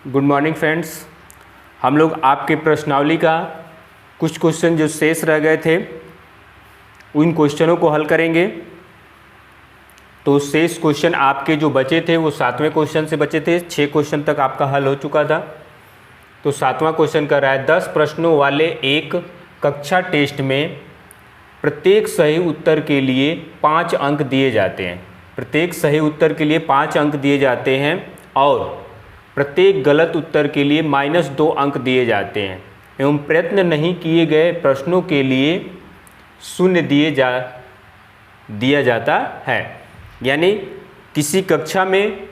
Good morning friends. हम लोग आपके प्रश्नावली का कुछ क्वेश्चन जो शेष रह गए थे उन क्वेश्चनों को हल करेंगे। तो शेष क्वेश्चन आपके जो बचे थे वो 7वें क्वेश्चन से बचे थे। 6 क्वेश्चन तक आपका हल हो चुका था। तो 7वां क्वेश्चन कर रहा है 10 प्रश्नों वाले एक कक्षा टेस्ट में प्रत्येक सही उत्तर के लिए 5 अंक दिए जाते हैं। प्रत्येक सही उत्तर के लिए 5 अंक दिए जाते हैं और प्रत्येक गलत उत्तर के लिए -2 अंक दिए जाते हैं एवं प्रयत्न नहीं किए गए प्रश्नों के लिए 0 दिया जाता है। यानी किसी कक्षा में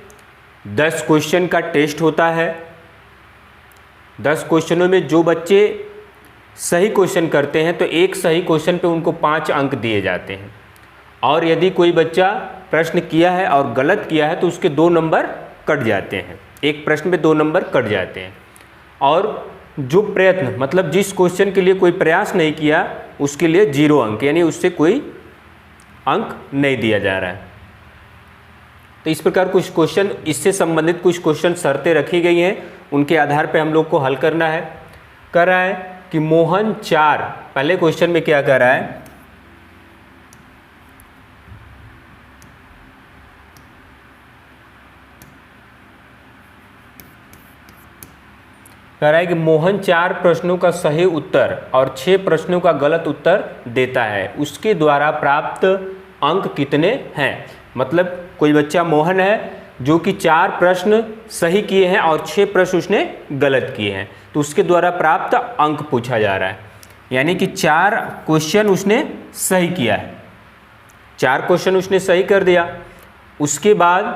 10 क्वेश्चन का टेस्ट होता है। 10 क्वेश्चनों में जो बच्चे सही क्वेश्चन करते हैं तो एक सही क्वेश्चन पे उनको 5 अंक दिए जाते हैं और यदि कोई बच्चा प्रश्न किया है और गलत किया है तो उसके 2 नंबर कट जाते हैं। एक प्रश्न पे 2 नंबर कट जाते हैं। और जो प्रयत्न मतलब जिस क्वेश्चन के लिए कोई प्रयास नहीं किया उसके लिए 0 अंक, यानी उससे कोई अंक नहीं दिया जा रहा है। तो इस प्रकार कुछ क्वेश्चन, इससे संबंधित कुछ क्वेश्चन शर्तें रखी गई हैं, उनके आधार पे हम लोग को हल करना है। कर रहा है कि मोहन 4, पहले क्वेश्चन में क्या कर रहा है, कह रहा है कि मोहन 4 प्रश्नों का सही उत्तर और 6 प्रश्नों का गलत उत्तर देता है। उसके द्वारा प्राप्त अंक कितने हैं। मतलब कोई बच्चा मोहन है जो कि 4 प्रश्न सही किए हैं और 6 प्रश्न उसने गलत किए हैं, तो उसके द्वारा प्राप्त अंक पूछा जा रहा है। यानी कि 4 क्वेश्चन उसने सही किया है, 4 क्वेश्चन उसने सही कर दिया। उसके बाद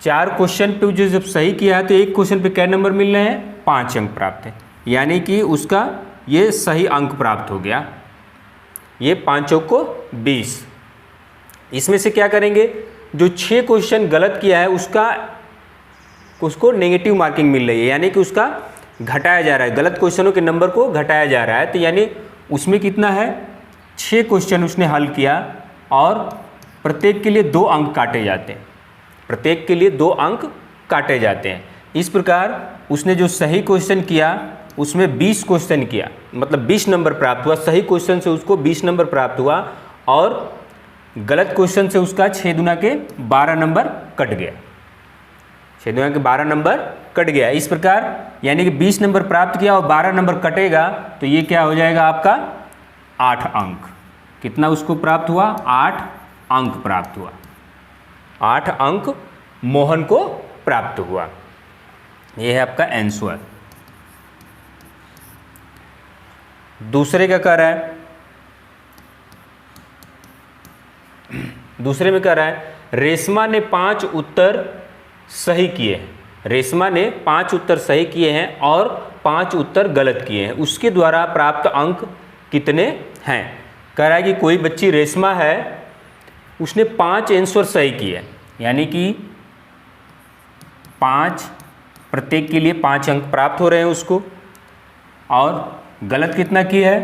4 क्वेश्चन पे जो जब सही किया है तो एक क्वेश्चन पे क्या नंबर मिल रहे हैं, 5 अंक प्राप्त है। यानी कि उसका ये सही अंक प्राप्त हो गया। ये 5 को 20। इसमें से क्या करेंगे, जो 6 क्वेश्चन गलत किया है उसको नेगेटिव मार्किंग मिल रही है, यानी कि उसका घटाया जा रहा है, गलत क्वेश्चनों के नंबर को घटाया जा रहा है। तो यानी उसमें कितना है, 6 क्वेश्चन उसने हल किया और प्रत्येक के लिए 2 अंक काटे जाते हैं। प्रत्येक के लिए 2 अंक काटे जाते हैं। इस प्रकार उसने जो सही क्वेश्चन किया उसमें 20 क्वेश्चन किया, मतलब 20 नंबर प्राप्त हुआ। सही क्वेश्चन से उसको 20 नंबर प्राप्त हुआ और गलत क्वेश्चन से उसका 6 दूना के 12 नंबर कट गया। 6 दूना के 12 नंबर कट गया। इस प्रकार यानी कि 20 नंबर प्राप्त किया और 12 नंबर कटेगा तो ये क्या हो जाएगा आपका 8 अंक। कितना उसको प्राप्त हुआ, 8 अंक प्राप्त हुआ। 8 अंक मोहन को प्राप्त हुआ। यह है आपका आंसर। दूसरे का कह रहा है, दूसरे में कह रहा है रेशमा ने 5 उत्तर सही किए हैं। रेशमा ने 5 उत्तर सही किए हैं और 5 उत्तर गलत किए हैं। उसके द्वारा प्राप्त अंक कितने हैं। कह रहा है कि कोई बच्ची रेशमा है, उसने 5 आंसर सही किए, यानी कि 5 प्रत्येक के लिए 5 अंक प्राप्त हो रहे हैं उसको, और गलत कितना किया है,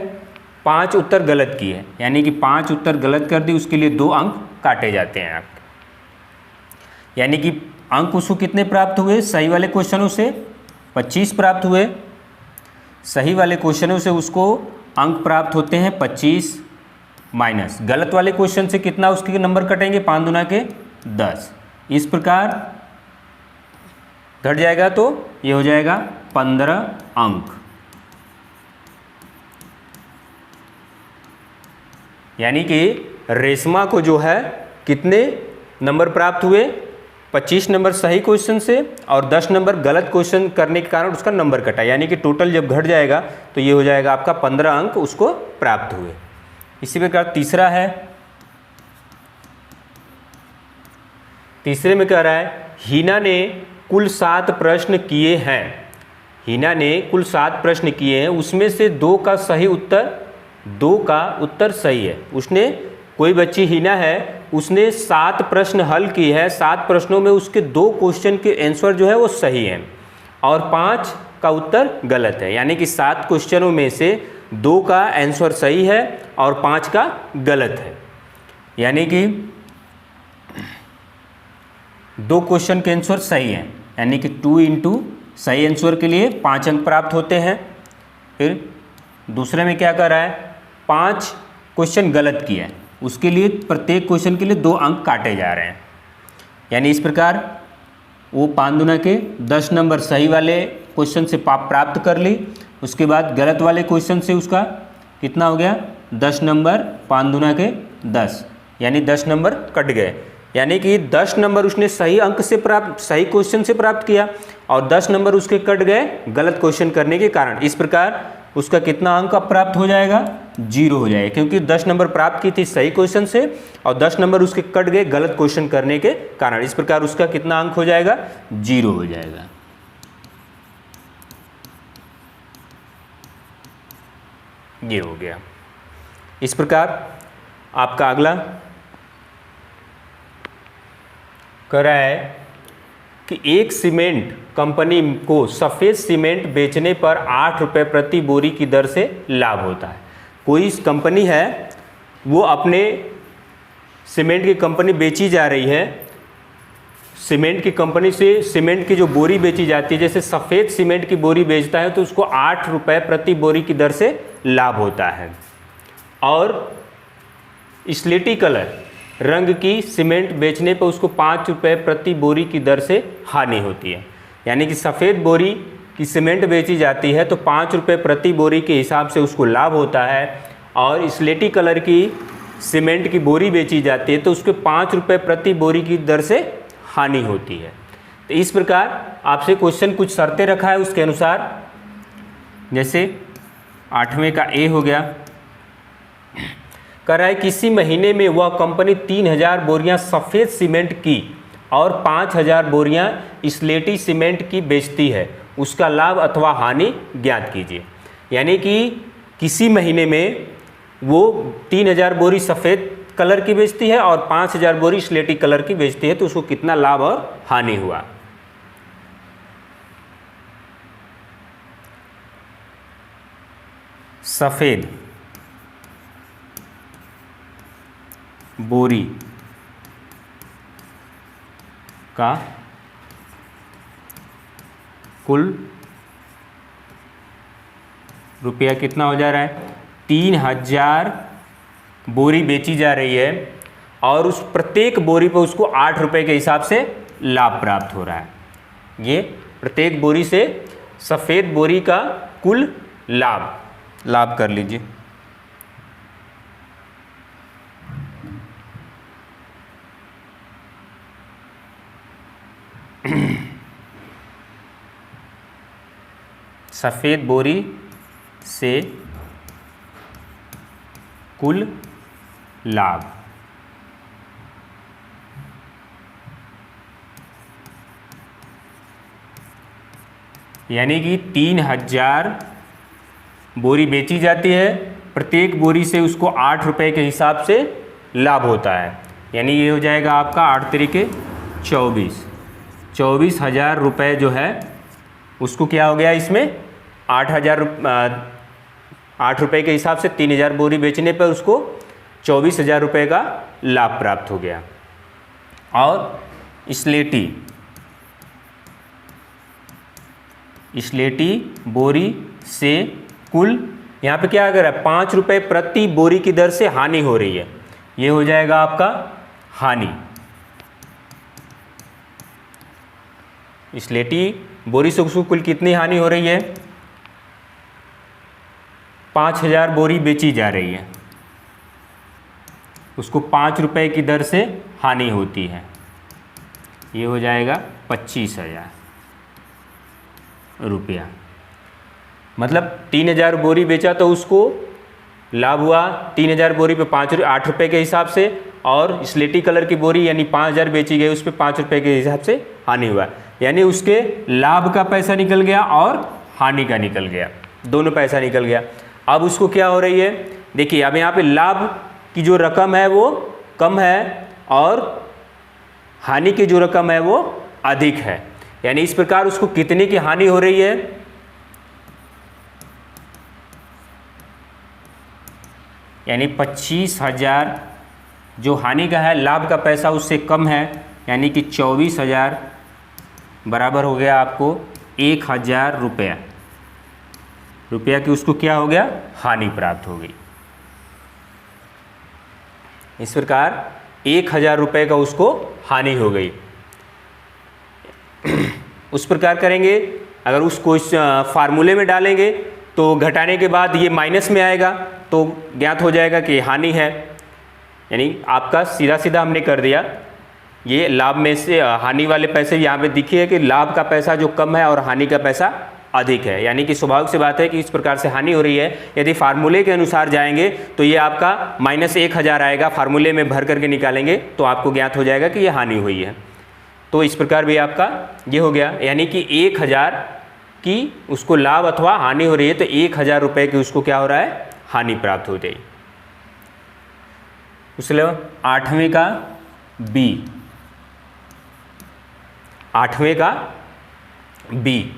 5 उत्तर गलत किए हैं, यानी कि 5 उत्तर गलत कर दी, उसके लिए 2 अंक काटे जाते हैं आपके। यानी कि अंक उसको कितने प्राप्त हुए, सही वाले क्वेश्चनों से 25 प्राप्त हुए। सही वाले क्वेश्चनों से उसको अंक प्राप्त होते हैं 25 माइनस गलत वाले क्वेश्चन से कितना उसके नंबर कटेंगे, 5 दूना के 10। इस प्रकार घट जाएगा तो ये हो जाएगा 15 अंक। यानी कि रेशमा को जो है कितने नंबर प्राप्त हुए, 25 नंबर सही क्वेश्चन से और 10 नंबर गलत क्वेश्चन करने के कारण उसका नंबर कटा। यानी कि टोटल जब घट जाएगा तो ये हो जाएगा आपका 15 अंक उसको प्राप्त हुए। इसी प्रकार तीसरा है, तीसरे में कह रहा है हीना ने कुल 7 प्रश्न किए हैं। हीना ने कुल 7 प्रश्न किए हैं, उसमें से 2 का उत्तर सही है। उसने, कोई बच्ची हीना है, उसने 7 प्रश्न हल किए हैं। 7 प्रश्नों में उसके 2 क्वेश्चन के आंसर जो है वो सही है और 5 का उत्तर गलत है। यानी कि 7 क्वेश्चनों में से 2 का आंसर सही है और 5 का गलत है। यानी कि 2 क्वेश्चन के आंसर सही है, यानी कि 2 × सही आंसर के लिए 5 अंक प्राप्त होते हैं। फिर दूसरे में क्या कर रहा है, 5 क्वेश्चन गलत किया है, उसके लिए प्रत्येक क्वेश्चन के लिए 2 अंक काटे जा रहे हैं। यानी इस प्रकार वो 5 दूना के 10 नंबर सही वाले क्वेश्चन से प्राप्त कर ली, उसके बाद गलत वाले क्वेश्चन से उसका कितना हो गया 10 नंबर, 5 दूना के 10, यानी 10 नंबर कट गए। यानी कि 10 नंबर उसने सही अंक से प्राप्त, सही क्वेश्चन से प्राप्त किया और 10 नंबर उसके कट गए गलत क्वेश्चन करने के कारण। इस प्रकार उसका कितना अंक अब प्राप्त हो जाएगा, 0 हो जाएगा, क्योंकि 10 नंबर प्राप्त की थी सही क्वेश्चन से और 10 नंबर उसके कट गए गलत क्वेश्चन करने के कारण। इस प्रकार उसका कितना अंक हो जाएगा, 0 हो जाएगा। ये हो गया। इस प्रकार आपका अगला कर रहा है कि एक सीमेंट कंपनी को सफ़ेद सीमेंट बेचने पर 8 रुपये प्रति बोरी की दर से लाभ होता है। कोई कंपनी है, वो अपने सीमेंट की कंपनी बेची जा रही है, सीमेंट की कंपनी से सीमेंट की जो बोरी बेची जाती है, जैसे सफ़ेद सीमेंट की बोरी बेचता है तो उसको 8 रुपये प्रति बोरी की दर से लाभ होता है। और स्लेटी कलर रंग की सीमेंट बेचने पर उसको 5 रुपये प्रति बोरी की दर से हानि होती है। यानी कि सफ़ेद बोरी की सीमेंट बेची जाती है तो 5 रुपये प्रति बोरी के हिसाब से उसको लाभ होता है, और स्लेटी कलर की सीमेंट की बोरी बेची जाती है तो उसके 5 रुपये प्रति बोरी की दर से हानि होती है। तो इस प्रकार आपसे क्वेश्चन कुछ शर्तें रखा है उसके अनुसार, जैसे 8वें का ए हो गया, कह रहा है किसी महीने में वह कंपनी 3000 बोरियां सफ़ेद सीमेंट की और 5000 बोरियां स्लेटी सीमेंट की बेचती है, उसका लाभ अथवा हानि ज्ञात कीजिए। यानी कि किसी महीने में वो 3000 बोरी सफ़ेद कलर की बेचती है और 5000 बोरी स्लेटी कलर की बेचती है, तो उसको कितना लाभ और हानि हुआ। सफ़ेद बोरी का कुल रुपया कितना हो जा रहा है, 3000 बोरी बेची जा रही है और उस प्रत्येक बोरी पर उसको 8 रुपये के हिसाब से लाभ प्राप्त हो रहा है। ये प्रत्येक बोरी से सफ़ेद बोरी का कुल लाभ कर लीजिए। सफ़ेद बोरी से कुल लाभ, यानी कि 3000 बोरी बेची जाती है, प्रत्येक बोरी से उसको 8 रुपये के हिसाब से लाभ होता है। यानी ये हो जाएगा आपका 8 तरीके 24,000 रुपये जो है उसको क्या हो गया, इसमें 8 रुपये के हिसाब से 3000 बोरी बेचने पर उसको 24,000 रुपये का लाभ प्राप्त हो गया। और स्लेटी बोरी से कुल, यहाँ पे क्या अगर है 5 रुपये प्रति बोरी की दर से हानि हो रही है, ये हो जाएगा आपका हानि। स्लेटी बोरी से उसको कुल कितनी हानि हो रही है, 5000 बोरी बेची जा रही है, उसको 5 रुपये की दर से हानि होती है, ये हो जाएगा 25,000 रुपया। मतलब 3000 बोरी बेचा तो उसको लाभ हुआ 3000 बोरी पे 8 रुपये के हिसाब से, और स्लेटी कलर की बोरी यानी 5000 बेची गई उस पर 5 रुपये के हिसाब से हानि हुआ। यानी उसके लाभ का पैसा निकल गया और हानि का निकल गया, दोनों पैसा निकल गया। अब उसको क्या हो रही है, देखिए अब यहाँ पे लाभ की जो रकम है वो कम है और हानि की जो रकम है वो अधिक है। यानी इस प्रकार उसको कितने की हानि हो रही है, यानी 25,000 जो हानि का है, लाभ का पैसा उससे कम है, यानी कि 24,000 बराबर हो गया आपको 1000 रुपया की उसको क्या हो गया, हानि प्राप्त हो गई। इस प्रकार 1000 रुपये का उसको हानि हो गई। उस प्रकार करेंगे, अगर उसको इस फार्मूले में डालेंगे तो घटाने के बाद ये माइनस में आएगा तो ज्ञात हो जाएगा कि हानि है। यानी आपका सीधा सीधा हमने कर दिया, ये लाभ में से हानि वाले पैसे यहाँ पे दिखिए कि लाभ का पैसा जो कम है और हानि का पैसा अधिक है, यानी कि स्वाभाविक सी बात है कि इस प्रकार से हानि हो रही है। यदि फार्मूले के अनुसार जाएंगे तो ये आपका -1000 आएगा, फार्मूले में भर करके निकालेंगे तो आपको ज्ञात हो जाएगा कि ये हानि हुई है। तो इस प्रकार भी आपका ये हो गया, यानी कि 1000 की उसको लाभ अथवा हानि हो रही है तो 1000 रुपये की उसको क्या हो रहा है, हानि प्राप्त हो जाएगी। उसके 8वें का बी, 8वें का बी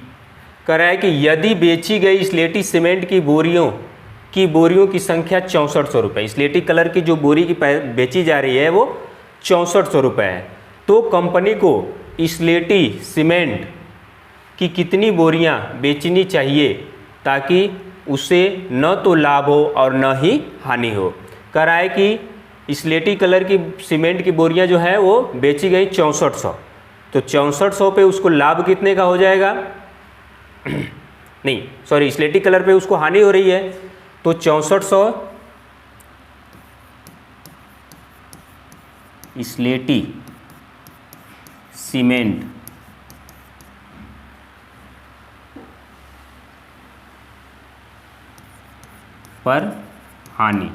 कह रहा है कि यदि बेची गई स्लेटी सीमेंट की बोरियों की संख्या 6400 रुपये, स्लेटी कलर की जो बोरी की बेची जा रही है वो 6400 रुपये है, तो कंपनी को स्लेटी सीमेंट की कितनी बोरियां बेचनी चाहिए ताकि उसे न तो लाभ हो और न ही हानि हो। कह रहा है कि स्लेटी कलर की सीमेंट की बोरियां जो है वो बेची गई 6400, तो 6400 पे उसको लाभ कितने का हो जाएगा नहीं सॉरी, स्लेटी कलर पे उसको हानि हो रही है तो 6400 स्लेटी सीमेंट पर हानि,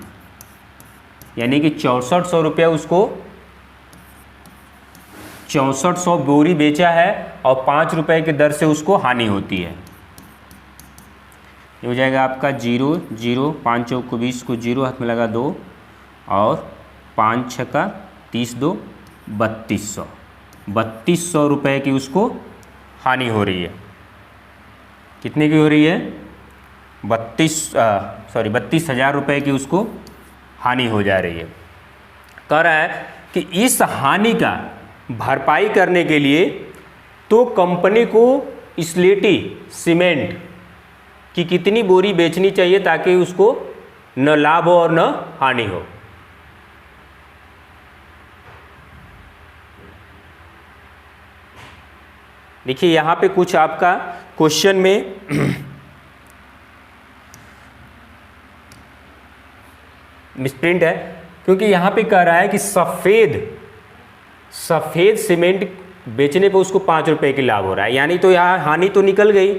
यानी कि 6400 रुपया उसको 6400 बोरी बेचा है और 5 रुपये की दर से उसको हानि होती है। ये हो जाएगा आपका 0 0, 5 चौक को 20 को 0 हाथ में लगा 2 और 5 छक्का 30 2 3200, 3200 रुपये की उसको हानि हो रही है। कितने की हो रही है, 32,000 रुपये की उसको हानि हो जा रही है। कह रहा है कि इस हानि का भरपाई करने के लिए तो कंपनी को स्लेटी सीमेंट की कितनी बोरी बेचनी चाहिए ताकि उसको न लाभ हो और न हानि हो। देखिए यहाँ पे कुछ आपका क्वेश्चन में मिसप्रिंट है, क्योंकि यहाँ पे कह रहा है कि सफ़ेद सीमेंट बेचने पे उसको 5 रुपये की लाभ हो रहा है, यानी तो यहाँ हानि तो निकल गई।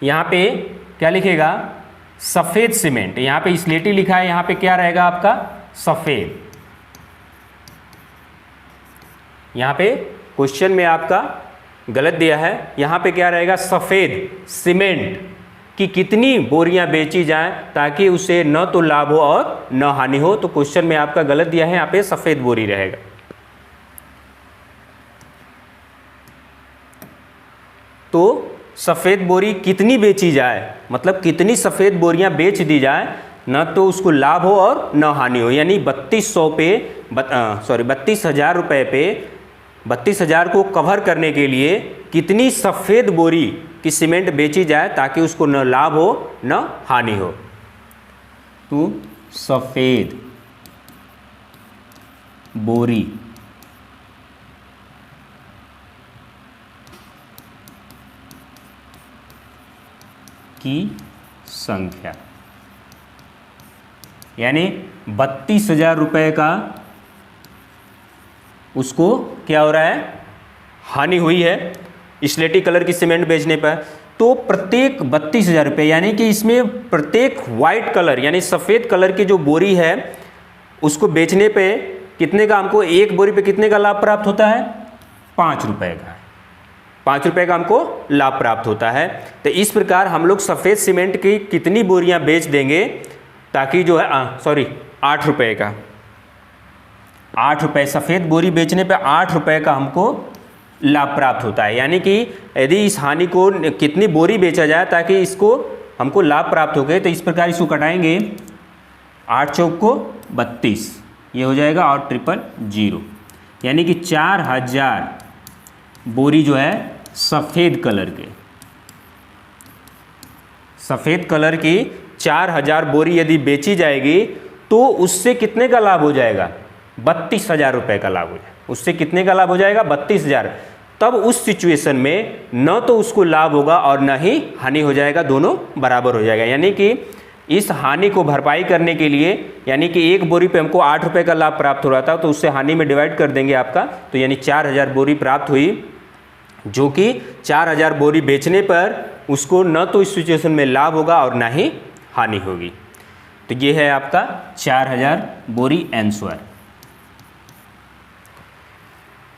यहाँ पे क्या लिखेगा, सफ़ेद सीमेंट, यहाँ पे स्लेटी लिखा है, यहाँ पे क्या रहेगा आपका सफ़ेद। यहाँ पे क्वेश्चन में आपका गलत दिया है, यहाँ पे क्या रहेगा, सफ़ेद सीमेंट कि कितनी बोरियां बेची जाएं ताकि उसे न तो लाभ हो और न हानि हो। तो क्वेश्चन में आपका गलत दिया है, यहाँ पे सफ़ेद बोरी रहेगा। तो सफ़ेद बोरी कितनी बेची जाए, मतलब कितनी सफ़ेद बोरियां बेच दी जाए न तो उसको लाभ हो और न हानि हो, यानी 32,000 रुपये पे 32,000 को कवर करने के लिए कितनी सफ़ेद बोरी की सीमेंट बेची जाए ताकि उसको न लाभ हो न हानि हो। तो सफ़ेद बोरी की संख्या, यानी 32,000 रुपये का उसको क्या हो रहा है, हानि हुई है स्लेटी कलर की सीमेंट बेचने पर। तो प्रत्येक 32,000 रुपये, यानी कि इसमें प्रत्येक वाइट कलर यानी सफ़ेद कलर की जो बोरी है उसको बेचने पे कितने का, हमको एक बोरी पे कितने का लाभ प्राप्त होता है, 5 रुपये का, 5 रुपये का हमको लाभ प्राप्त होता है। तो इस प्रकार हम लोग सफ़ेद सीमेंट की कितनी बोरियां बेच देंगे ताकि जो है 8 रुपये का, 8 रुपये सफ़ेद बोरी बेचने पे 8 रुपये का हमको लाभ प्राप्त होता है। यानी कि यदि इस हानि को कितनी बोरी बेचा जाए ताकि इसको हमको लाभ प्राप्त हो गए, तो इस प्रकार इसको कटाएंगे, 8 चौक को 32, ये हो जाएगा और 000, यानी कि 4000 बोरी जो है सफ़ेद कलर के, सफ़ेद कलर की 4000 बोरी यदि बेची जाएगी तो उससे कितने का लाभ हो जाएगा? 32,000 रुपये का लाभ हो जाएगा। उससे कितने का लाभ हो जाएगा? 32,000। तब उस सिचुएशन में न तो उसको लाभ होगा और न ही हानि हो जाएगा, दोनों बराबर हो जाएगा। यानी कि इस हानि को भरपाई करने के लिए, यानी कि एक बोरी पे हमको 8 रुपये का लाभ प्राप्त हो रहा था, तो उससे हानि में डिवाइड कर देंगे आपका, तो यानी 4000 बोरी प्राप्त हुई, जो कि 4000 बोरी बेचने पर उसको न तो इस सिचुएशन में लाभ होगा और ना ही हानि होगी। तो ये है आपका 4000 बोरी आंसर।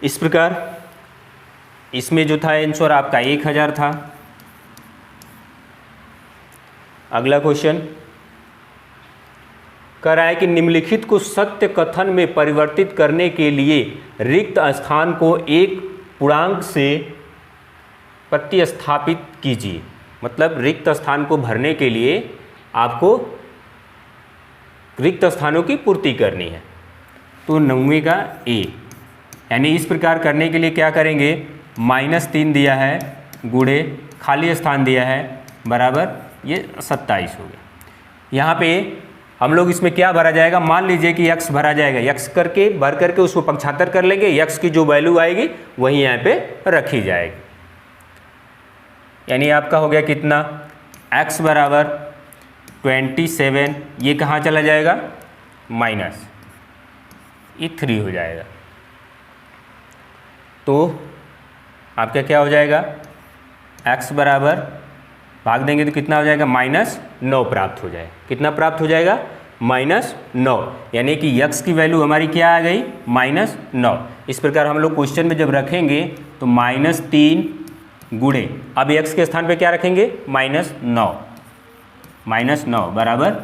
इस प्रकार इसमें जो था आंसर आपका 1000 था। अगला क्वेश्चन कह रहा है कि निम्नलिखित को सत्य कथन में परिवर्तित करने के लिए रिक्त स्थान को एक पूर्णांक से प्रतिस्थापित कीजिए। मतलब रिक्त स्थान को भरने के लिए आपको रिक्त स्थानों की पूर्ति करनी है। तो 9वीं का ए, यानी इस प्रकार करने के लिए क्या करेंगे? -3 दिया है गुणे खाली स्थान दिया है बराबर ये 27 हो गया। यहाँ पे हम लोग इसमें क्या भरा जाएगा? मान लीजिए कि x भरा जाएगा, x करके भर करके उसको पक्षांतर कर लेंगे, x की जो वैल्यू आएगी वही यहाँ पे रखी जाएगी। यानी आपका हो गया कितना? x बराबर 27, ये कहाँ चला जाएगा? माइनस, ये 3 हो जाएगा। तो आपका क्या हो जाएगा? x बराबर भाग देंगे तो कितना हो जाएगा? -9 प्राप्त हो जाएगा। कितना प्राप्त हो जाएगा? -9। यानी कि x की वैल्यू हमारी क्या आ गई? -9। इस प्रकार हम लोग क्वेश्चन में जब रखेंगे तो -3 गुणे, अब x के स्थान पे क्या रखेंगे? -9 बराबर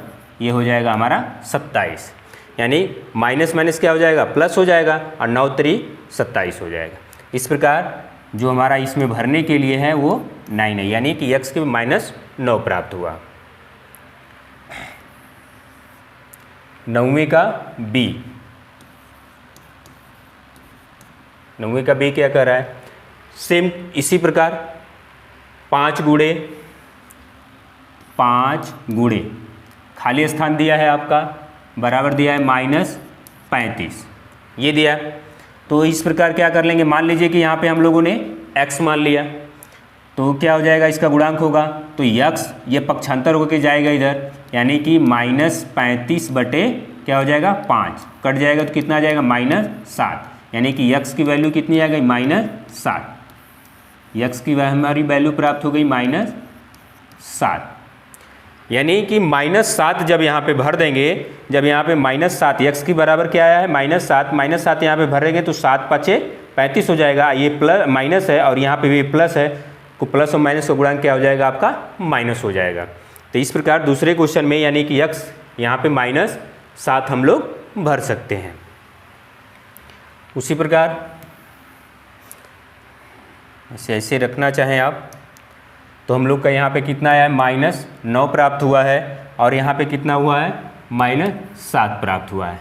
ये हो जाएगा हमारा 27। यानी माइनस माइनस क्या हो जाएगा? प्लस हो जाएगा, और 9 3 27 हो जाएगा। इस प्रकार जो हमारा इसमें भरने के लिए है वो 9 है, यानी कि x के -9 प्राप्त हुआ। 9वीं का बी, 9वीं का बी क्या कर रहा है? सेम इसी प्रकार 5 गुणे खाली स्थान दिया है आपका बराबर दिया है -35, ये दिया। तो इस प्रकार क्या कर लेंगे? मान लीजिए कि यहाँ पे हम लोगों ने x मान लिया, तो क्या हो जाएगा? इसका गुणांक होगा, तो x ये पक्षांतर होकर जाएगा इधर, यानी कि -35 बटे क्या हो जाएगा? 5 कट जाएगा, तो कितना आ जाएगा? -7। यानी कि x की वैल्यू कितनी आ गई? -7। x की हमारी वैल्यू प्राप्त हो गई -7। यानी कि -7 जब यहाँ पे भर देंगे, जब यहाँ पे -7 x की बराबर क्या आया है? -7 यहाँ पे भरेंगे तो 7 5 35 हो जाएगा। ये प्लस माइनस है और यहाँ पे भी प्लस है, तो प्लस और माइनस का गुणांक क्या हो जाएगा? आपका माइनस हो जाएगा। तो इस प्रकार दूसरे क्वेश्चन में यानी कि x यहाँ पे -7 हम लोग भर सकते हैं। उसी प्रकार ऐसे रखना चाहें आप तो हम लोग का यहाँ पे कितना आया है? -9 प्राप्त हुआ है, और यहाँ पे कितना हुआ है? -7 प्राप्त हुआ है।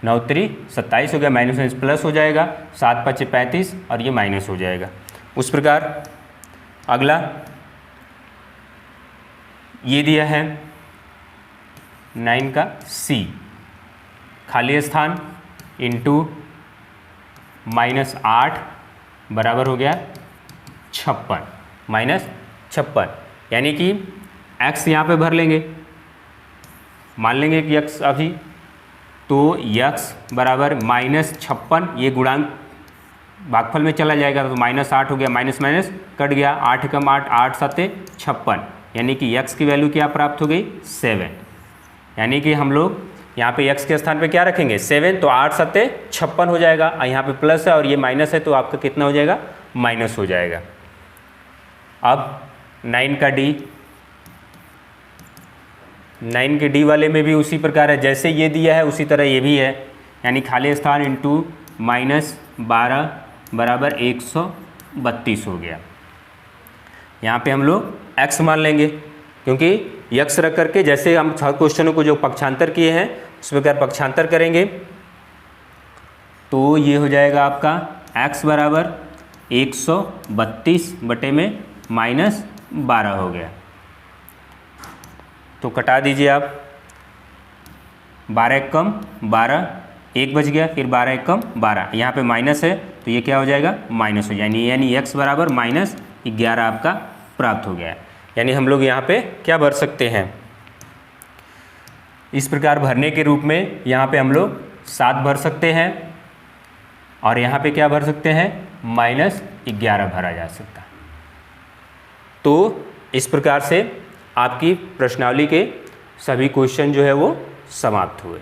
9 3 27 हो गया, माइनस प्लस हो जाएगा, 7 5 35 और ये माइनस हो जाएगा। उस प्रकार अगला ये दिया है 9 का सी, खाली स्थान इंटू -8 बराबर हो गया 56 -56। यानी कि x यहाँ पे भर लेंगे, मान लेंगे कि x अभी, तो x बराबर -56, ये गुणांक भागफल में चला जाएगा तो -8 हो गया, माइनस माइनस कट गया, 8 कम 8 8 7 56, यानी कि x की वैल्यू क्या प्राप्त हो गई? 7। यानी कि हम लोग यहाँ पे x के स्थान पे क्या रखेंगे? 7, तो 8 7 56 हो जाएगा, और यहाँ पे प्लस है और ये माइनस है, तो आपका कितना हो जाएगा? माइनस हो जाएगा। अब 9 का डी, 9 के डी वाले में भी उसी प्रकार है, जैसे ये दिया है उसी तरह ये भी है, यानी खाली स्थान इंटू -12 बराबर 132 हो गया। यहाँ पे हम लोग x मान लेंगे, क्योंकि x रख करके जैसे हम क्वेश्चनों को जो पक्षांतर किए हैं उस प्रकार पक्षांतर करेंगे, तो ये हो जाएगा आपका x बराबर 132 बटे में -12 हो गया। तो कटा दीजिए आप, 12 कम 12, 1 बच गया, फिर 12 कम 12, यहाँ पे माइनस है तो ये क्या हो जाएगा, माइनस हो जाएगा, यानी x बराबर -11 आपका प्राप्त हो गया है। यानी हम लोग यहाँ पे क्या भर सकते हैं, इस प्रकार भरने के रूप में यहाँ पे हम लोग 7 भर सकते हैं और यहाँ पे क्या भर सकते हैं, -11 भरा जा सकता है। तो इस प्रकार से आपकी प्रश्नावली के सभी क्वेश्चन जो है वो समाप्त हुए।